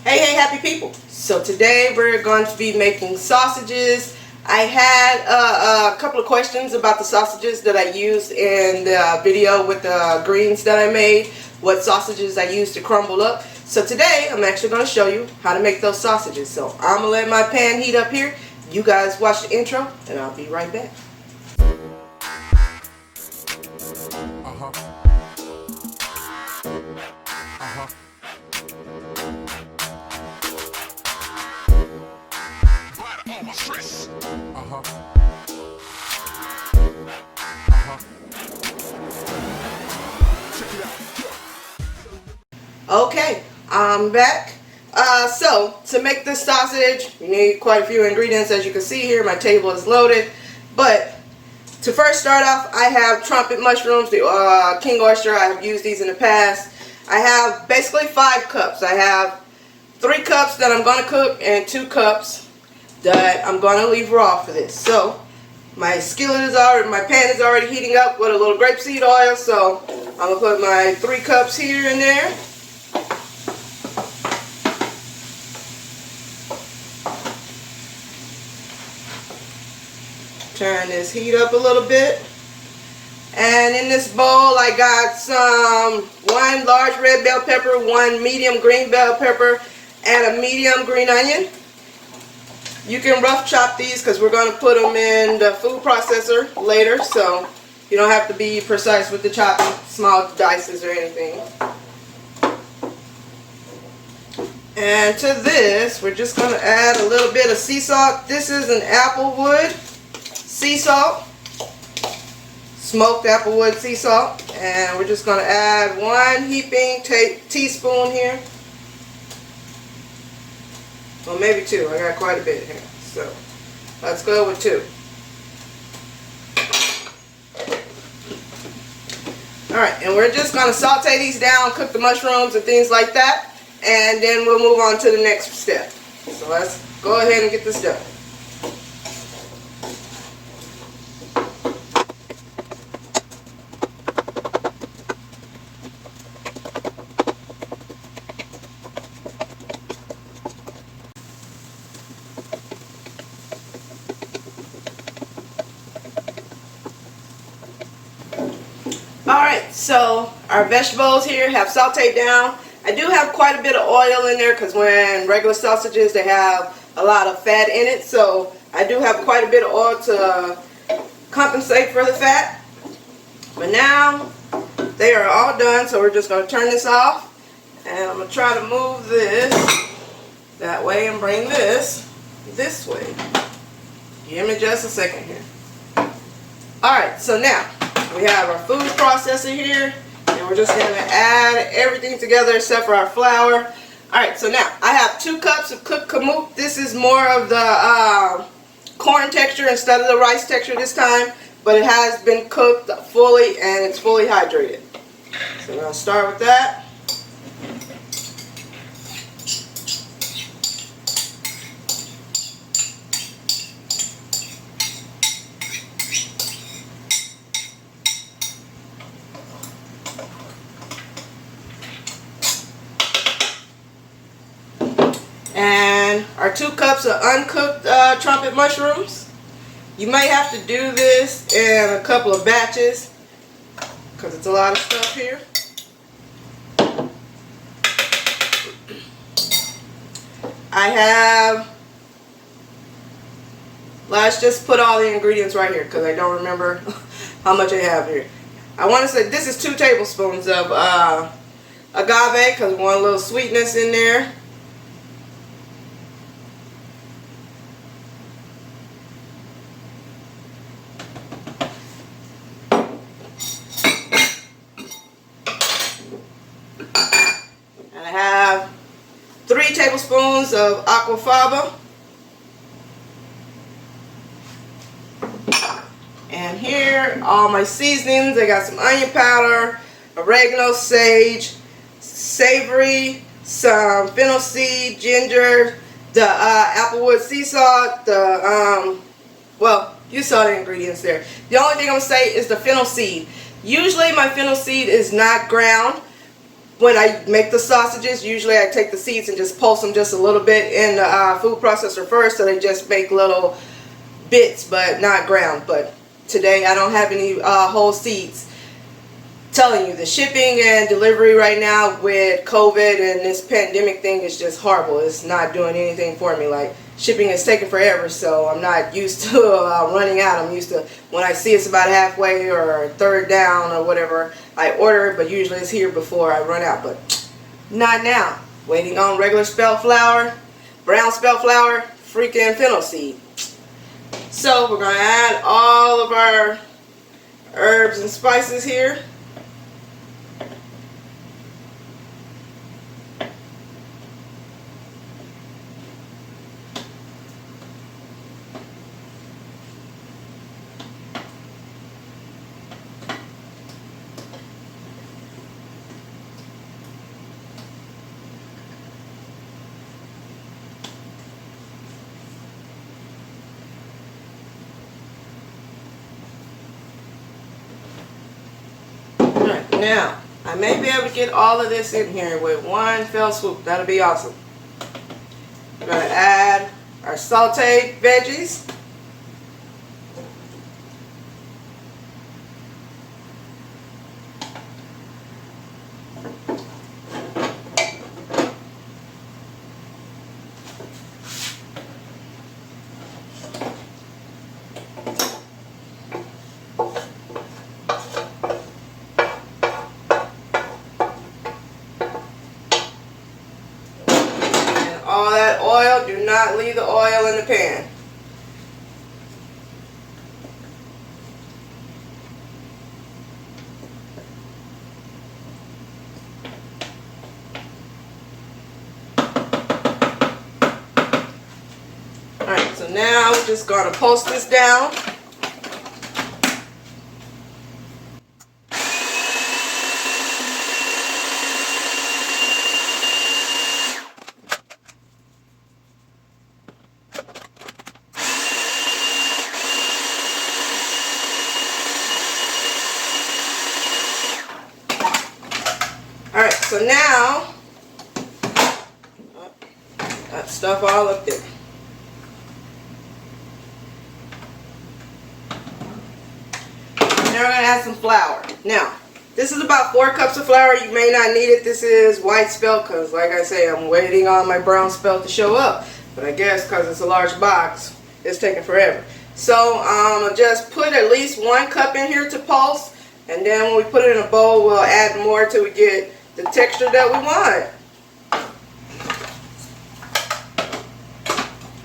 Hey, happy people. So today we're going to be making sausages. I had a couple of questions about the sausages that I used in the video with the greens that I made, what sausages I used to crumble up. So today I'm actually going to show you how to make those sausages. So I'm going to let my pan heat up here. You guys watch the intro and I'll be right back. Okay, I'm back. So to make this sausage, you need quite a few ingredients. As you can see here, my table is loaded. But to first start off, I have trumpet mushrooms, the king oyster. I have used these in the past. I have basically 5 cups. I have 3 cups that I'm going to cook and 2 cups that I'm going to leave raw for this. So my skillet is already, my pan is already heating up with a little grapeseed oil. So I'm going to put my 3 cups here and there. Turn this heat up a little bit. And in this bowl I got some 1 large red bell pepper, 1 medium green bell pepper, and a medium green onion. You can rough chop these because we're going to put them in the food processor later, so you don't have to be precise with the chopping, small dices or anything. And to this we're just going to add a little bit of sea salt. This is an applewood sea salt, smoked applewood sea salt, and we're just going to add 1 heaping teaspoon here. Well, maybe 2. I got quite a bit here, so let's go with 2. Alright, and we're just going to saute these down, cook the mushrooms and things like that, and then we'll move on to the next step. So let's go ahead and get this done. Alright, so our vegetables here have sauteed down. I do have quite a bit of oil in there because when regular sausages, they have a lot of fat in it. So I do have quite a bit of oil to compensate for the fat. But now they are all done, so we're just going to turn this off. And I'm going to try to move this that way and bring this way. Give me just a second here. Alright, so now we have our food processor here, and we're just going to add everything together except for our flour. Alright, so now I have 2 cups of cooked kamut. This is more of the corn texture instead of the rice texture this time, but it has been cooked fully and it's fully hydrated. So I'm going to start with that. And our 2 cups of uncooked trumpet mushrooms. You might have to do this in a couple of batches because it's a lot of stuff here. I have, let's just put all the ingredients right here because I don't remember how much I have here. I want to say this is 2 tablespoons of agave because we want a little sweetness in there. And I have 3 tablespoons of aquafaba. And here, all my seasonings. I got some onion powder, oregano, sage, savory, some fennel seed, ginger, the applewood sea salt, the, well, you saw the ingredients there. The only thing I'm going to say is the fennel seed. Usually my fennel seed is not ground. when I make the sausages, usually I take the seeds and just pulse them just a little bit in the food processor first, so they just make little bits but not ground. But today I don't have any whole seeds. Telling you, the shipping and delivery right now with COVID and this pandemic thing is just horrible. It's not doing anything for me. Like, shipping is taking forever, so I'm not used to running out. I'm used to when I see it's about halfway or a third down or whatever, I order it, but usually it's here before I run out. But not now. Waiting on regular spelt flour, brown spelt flour, freaking fennel seed. So we're going to add all of our herbs and spices here. Now, I may be able to get all of this in here with one fell swoop. That'll be awesome. We're going to add our sauteed veggies. All that oil, do not leave the oil in the pan. Alright, so now we're just going to pulse this down. Alright, so now, that stuff all up there. Now we're going to add some flour. Now, this is about 4 cups of flour. You may not need it. This is white spelt because, like I say, I'm waiting on my brown spelt to show up. But I guess because it's a large box, it's taking forever. So, just put at least 1 cup in here to pulse. And then when we put it in a bowl, we'll add more till we get the texture that we want.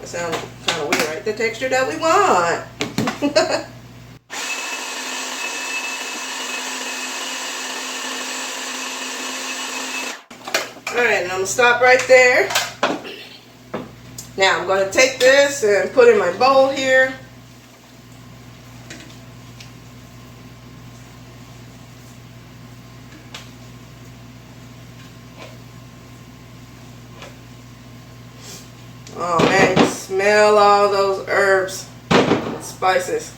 That sounds kind of weird, right? The texture that we want. Alright, and I'm going to stop right there. Now I'm going to take this and put it in my bowl here. Oh man, you smell all those herbs and spices.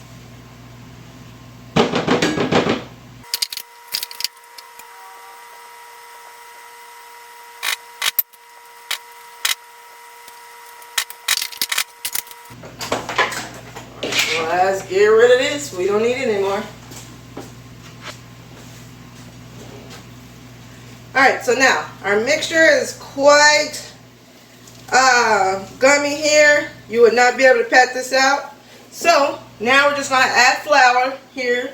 Let's get rid of this. We don't need it anymore. Alright, so now our mixture is quite gummy here. You would not be able to pat this out. So now we're just going to add flour here,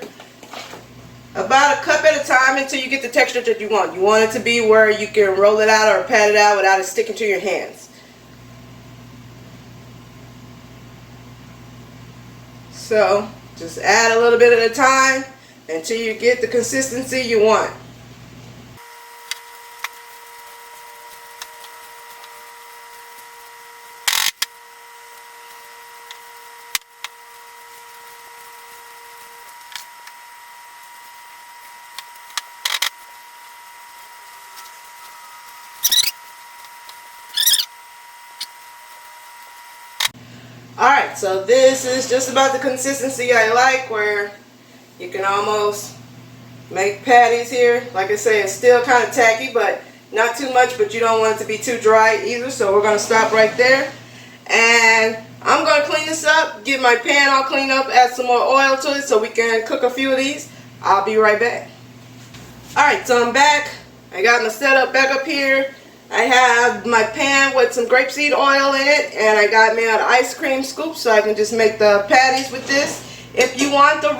about a cup at a time until you get the texture that you want. You want it to be where you can roll it out or pat it out without it sticking to your hands. So just add a little bit at a time until you get the consistency you want. Alright, so this is just about the consistency I like, where you can almost make patties here. Like I say, it's still kind of tacky, but not too much, but you don't want it to be too dry either. So we're going to stop right there. And I'm going to clean this up, get my pan all cleaned up, add some more oil to it so we can cook a few of these. I'll be right back. Alright, so I'm back. I got my setup back up here. I have my pan with some grapeseed oil in it, and I got me an ice cream scoop so I can just make the patties with this. If you want the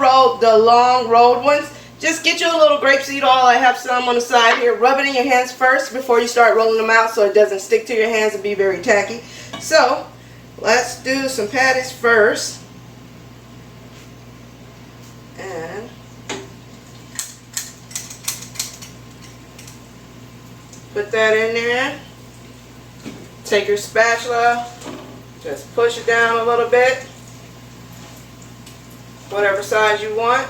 long rolled ones, just get you a little grapeseed oil. I have some on the side here. Rub it in your hands first before you start rolling them out so it doesn't stick to your hands and be very tacky. So let's do some patties first. And put that in there. Take your spatula, just push it down a little bit, whatever size you want.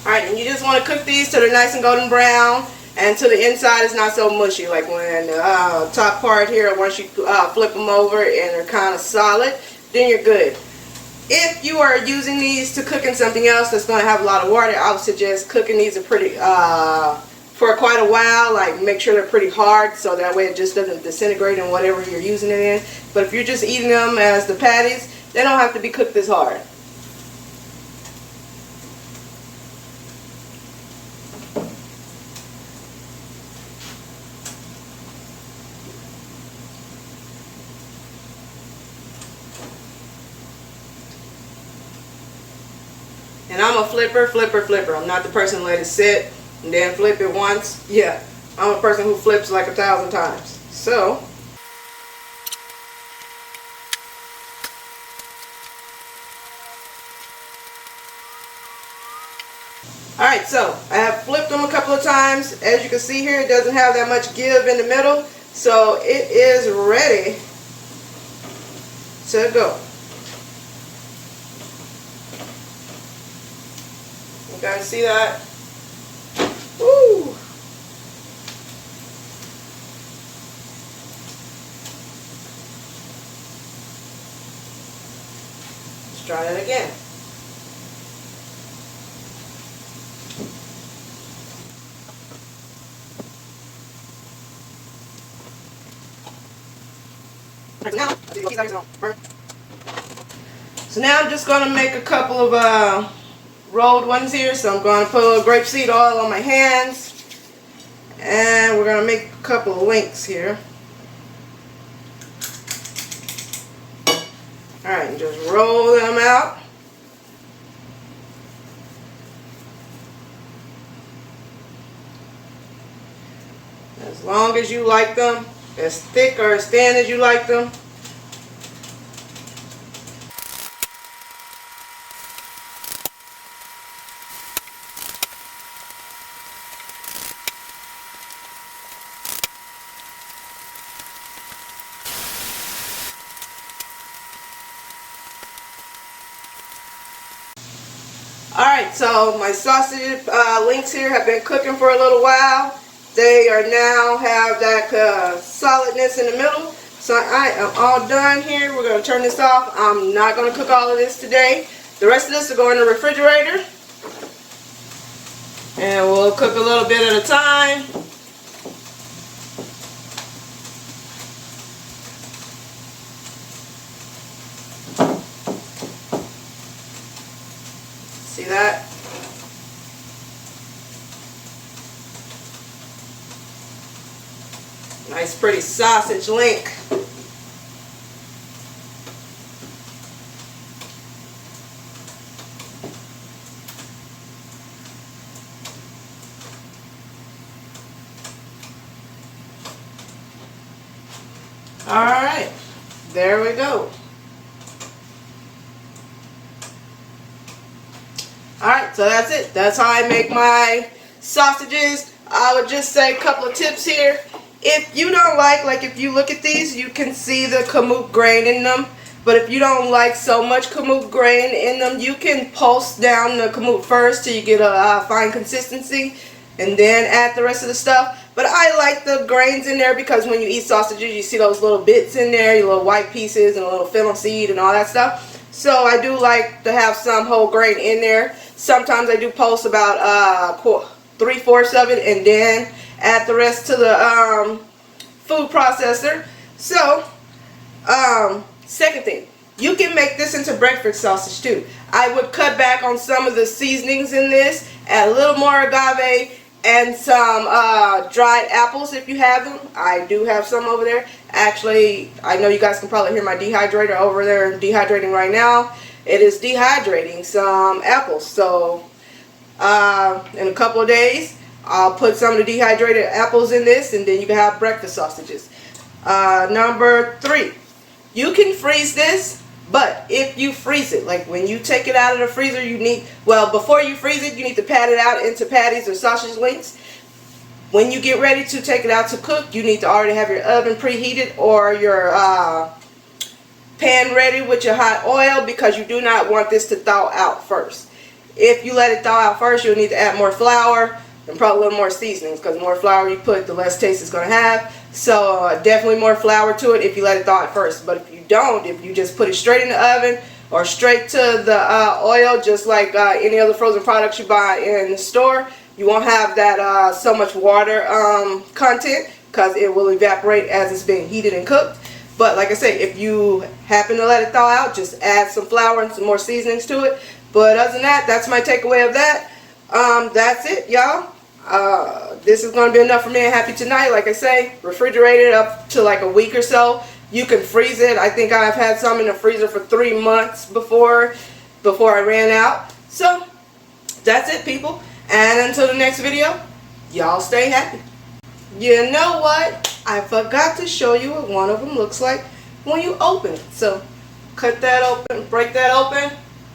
Alright, and you just want to cook these till they're nice and golden brown and till the inside is not so mushy, like when the top part here, once you flip them over and they're kind of solid, then you're good. If you are using these to cook in something else that's going to have a lot of water, I would suggest cooking these for quite a while, like make sure they're pretty hard so that way it just doesn't disintegrate in whatever you're using it in. But if you're just eating them as the patties, they don't have to be cooked this hard. And I'm a flipper. I'm not the person who let it sit and then flip it once. Yeah, I'm a person who flips like 1,000 times. So, alright, so I have flipped them a couple of times. As you can see here, it doesn't have that much give in the middle. So it is ready to go. You guys see that? Woo! Let's try that again. So now I'm just going to make a couple of rolled ones here. So I'm going to put a little grapeseed oil on my hands, and we're going to make a couple of links here. Alright, and just roll them out. As long as you like them, as thick or as thin as you like them. Alright, so my sausage links here have been cooking for a little while. They are now have that solidness in the middle. So I am all done here. We're going to turn this off. I'm not going to cook all of this today. The rest of this will go in the refrigerator. And we'll cook a little bit at a time. See that? Nice pretty sausage link. Alright, there we go. Alright, so that's it. That's how I make my sausages. I would just say a couple of tips here. If you don't like if you look at these, you can see the kamut grain in them. But if you don't like so much kamut grain in them, you can pulse down the kamut first till you get a fine consistency, and then add the rest of the stuff. But I like the grains in there because when you eat sausages, you see those little bits in there, your little white pieces and a little fennel seed and all that stuff. So I do like to have some whole grain in there. Sometimes I do pulse about 3/4 of it and then add the rest to the food processor. So, second thing, you can make this into breakfast sausage too. I would cut back on some of the seasonings in this, add a little more agave and some dried apples if you have them. I do have some over there. Actually, I know you guys can probably hear my dehydrator over there dehydrating right now. It is dehydrating some apples. So in a couple of days, I'll put some of the dehydrated apples in this, and then you can have breakfast sausages. Number 3, you can freeze this, but if you freeze it, like when you take it out of the freezer, you need, well, before you freeze it, you need to pat it out into patties or sausage links. When you get ready to take it out to cook, you need to already have your oven preheated or your pan ready with your hot oil, because you do not want this to thaw out first. If you let it thaw out first, you'll need to add more flour and probably a little more seasonings, because the more flour you put, the less taste it's going to have. So definitely more flour to it if you let it thaw out first. But if you don't, if you just put it straight in the oven or straight to the oil, just like any other frozen products you buy in the store, you won't have that so much water content, because it will evaporate as it's being heated and cooked. But like I say, if you happen to let it thaw out, just add some flour and some more seasonings to it. But other than that, that's my takeaway of that. That's it, y'all. This is going to be enough for me and Happy tonight. Like I say, refrigerate it up to like a week or so. You can freeze it. I think I've had some in the freezer for 3 months before I ran out. So that's it, people. And until the next video, y'all stay happy. You know what? I forgot to show you what one of them looks like when you open it. So cut that open, break that open.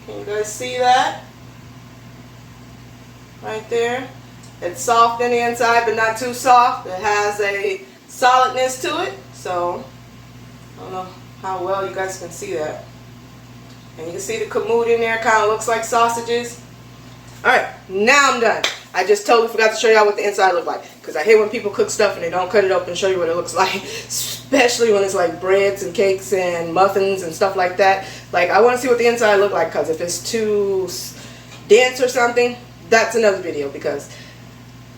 Can you guys see that? Right there. It's soft in the inside, but not too soft. It has a solidness to it. So I don't know how well you guys can see that. And you can see the kamut in there. Kind of looks like sausages. Alright, now I'm done. I just totally forgot to show y'all what the inside looked like, because I hate when people cook stuff and they don't cut it open and show you what it looks like, especially when it's like breads and cakes and muffins and stuff like that. Like, I want to see what the inside look like, because if it's too dense or something, that's another video, because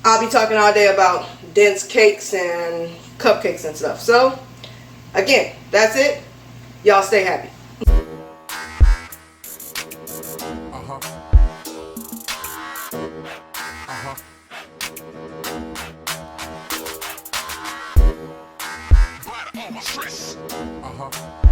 I'll be talking all day about dense cakes and cupcakes and stuff. So again, that's it. Y'all stay happy. Uh-huh.